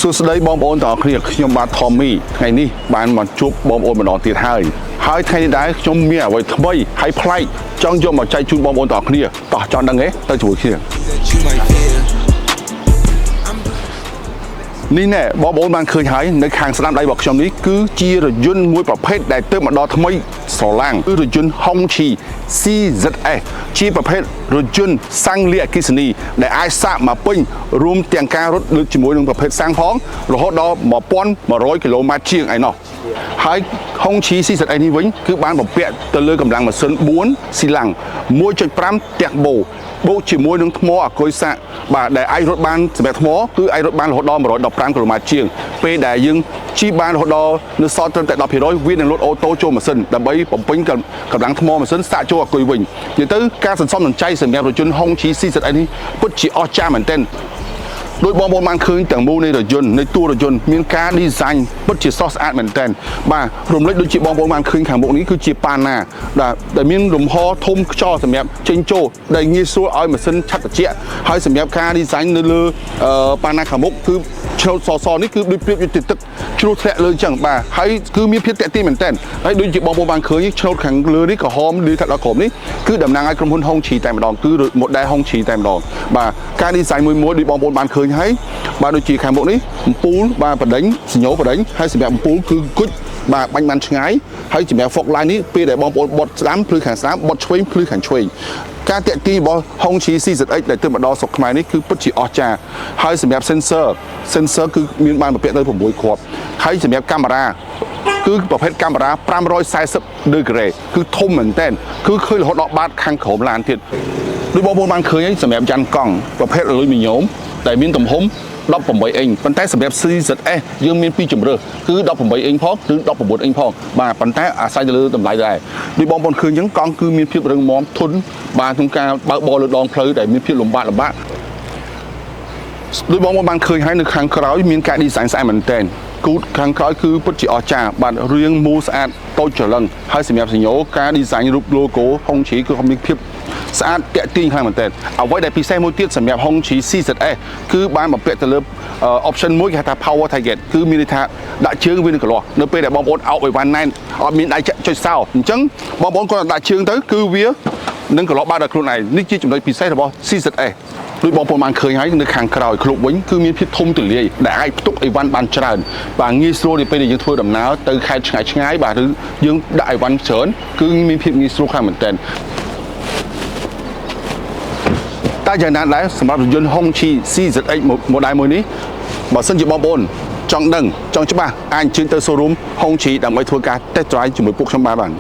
សួស្តីបងប្អូនទាំងអស់គ្នាខ្ញុំបាទ Tommy ថ្ងៃនេះបានមកជួបបងប្អូនម្ដងទៀតហើយថ្ងៃនេះដែរខ្ញុំមានអ្វីថ្មីហើយប្លែកចង់យកមកចែកជូនបងប្អូនទាំងអស់គ្នាតោះចង់ដឹងទេទៅជាមួយគ្នានេះណែបងប្អូនបានឃើញហើយនៅខាងស្ដាំដៃរបស់ខ្ញុំនេះគឺជារយន្តមួយប្រភេទដែលទើបមកដល់ថ្មីស្រឡាំងគឺរយន្ត Hongqi CZS ជាប្រភេទរយន្តសាំងលាអគ្គិសនីដែលអាចសាកមកពេញរួមទាំងការរត់លើកជាមួយនឹងប្រភេទសាំងផងរហូតដល់ 1100 គីឡូម៉ែត្រជាងឯណោះហើយ Hongqi CZS នេះវិញគឺបានបំពាក់ទៅលើកម្លាំងម៉ាស៊ីន4ស៊ីឡាំង 1.5 តាក់បូកជាមួយនឹងថ្មអាគុយសាកបាទដែលអាចរត់បានសម្រាប់ថ្មគឺអាចរត់បានរហូតដល់ 115 គីឡូម៉ែត្រជាងពេលដែលយើងជិះបានរហូតដល់នៅសល់ត្រឹមតែ 10% វានឹងលោតអូតូចូលម៉ាស៊ីនដើម្បីបំពេញកម្លាំងថ្មម៉ាស៊ីនសាកចូលអាគុយវិញនិយាយទៅការសន្សំសំចៃសម្រាប់រថយន្ត Hongqi CZS នេះពិតជាអស្ចារ្យមែនទែនដោយបងប្អូនបានឃើញទាំងមូលនៃរថយន្តនៃតួរថយន្តមានការ design ពិតជាស្រស់ស្អាតមែនទែនបាទរំលេចដូចជាបងប្អូនបានឃើញខាងមុខនេះគឺជាប៉ាណាដែលមានលំហធំខ្យល់សម្រាប់ចេញចូលដែលងាយស្រួលឲ្យម៉ាស៊ីនឆាប់ត្រជាក់ហើយសម្រាប់ការ design នៅលើប៉ាណាខាងមុខគឺឆ្នូតសនេះគឺដូចព្រៀបយុតិទឹកជ្រោះធ្លាក់លើអញ្ចឹងបាទហើយគឺមានភាពតាក់ទាញមែនទែនហើយដូចជាបងប្អូនបានឃើញឆ្នូតខាងលើនេះក្រហមឬថាដល់ក្រោមនេះគឺតំណាងឲ្យក្រុមហ៊ុន Hongqi តែម្ដងគឺ model Hongqi តែម្ដងបាទការ design មួយដូចបងប្អូនបានឃើញហើយបាទដូចជាខាងមុខនេះអំពូលបាទបដិញសញ្ញោបដិញហើយសម្រាប់អំពូលគឺគុជបាទបាញ់បានឆ្ងាយហើយសម្រាប់ fog line នេះពេលដែលបងប្អូនបត់ស្ដាំភ្លឺខាងស្ដាំបត់ឆ្វេងភ្លឺខាងឆ្វេងការតាក់ទាញរបស់ Hongqi CZS ដែលទើបមកដល់ស្រុកខ្មែរនេះគឺពិតជាអស្ចារ្យហើយសម្រាប់ sensor គឺមានបានបំពាក់ទៅ6គ្រាប់ហើយសម្រាប់កាមេរ៉ាគឺប្រភេទកាមេរ៉ា540ដឺក្រេគឺធំមែនទែនគឺឃើញរហូតដល់បាតខាងក្រោមឡានទៀតដូចបងប្អូនបានឃើញហើយសម្រាប់យ៉ាន់កង់ប្រភេទរលួយមីញោមដែលមានទំហំ18អ៊ីងប៉ុន្តែសម្រាប់ CZS យើងមានពីរជម្រើសគឺ18អ៊ីងផងឬ19អ៊ីងផងបាទប៉ុន្តែអាស្រ័យទៅលើតម្លៃដែរដូចបងប្អូនឃើញអញ្ចឹងកង់គឺមានភាពរឹងមាំធន់បាទក្នុងការបើកបរលើដងផ្លូវដែលមានភាពលំបាកដូចបងប្អូនបានឃើញហើយនៅខាងក្រោយមានការ design ស្អាតមែនទែនគូតខាងក្រោយគឺពិតជាអស្ចារ្យបាទរាងមូលស្អាតតូចច្រឡឹងហើយសម្រាប់សញ្ញោការ design រូប logo Hongqi គឺមានភាពស្អាតតាក់ទាញខ្លាំងមែនទែនអ្វីដែលពិសេសមួយទៀតសម្រាប់ Hongqi CZS គឺបានបំពាក់ទៅលើ option មួយគេហៅថា power target គឺមានន័យថាដាក់ជើងវានឹងកន្លោះនៅពេលដែលបងប្អូនអោបឲ្យវ៉ាន់ណែនអត់មានដៃចុចសោអញ្ចឹងបងប្អូនគាត់ដាក់ជើងទៅគឺវានឹងកន្លោះបានដល់ខ្លួនឯងនេះជាចំណុចពិសេសរបស់ CZS ដូចបងប្អូនបានឃើញហើយនៅខាងក្រោយឃ្លុបវិញគឺមានភាពធំទូលាយដែលអាចផ្ទុកអីវ៉ាន់បានច្រើនបាទងាយស្រួលនៅពេលដែលយើងធ្វើដំណើរទៅខេត្តឆ្ងាយបាទឬយើងដាក់អីវ៉ាន់ច្រើនគឺមានភាពងាយស្រួលខ្លាំងមែនទែនតែយ៉ាងណាដែរសម្រាប់រថយន្ត Hongqi CZS ម៉ូដែលមួយនេះបើសិនជាបងប្អូនចង់ដឹងចង់ច្បាស់អាចអញ្ជើញទៅ showroom Hongqi ដើម្បីធ្វើការ test drive ជាមួយពួកខ្ញុំបាន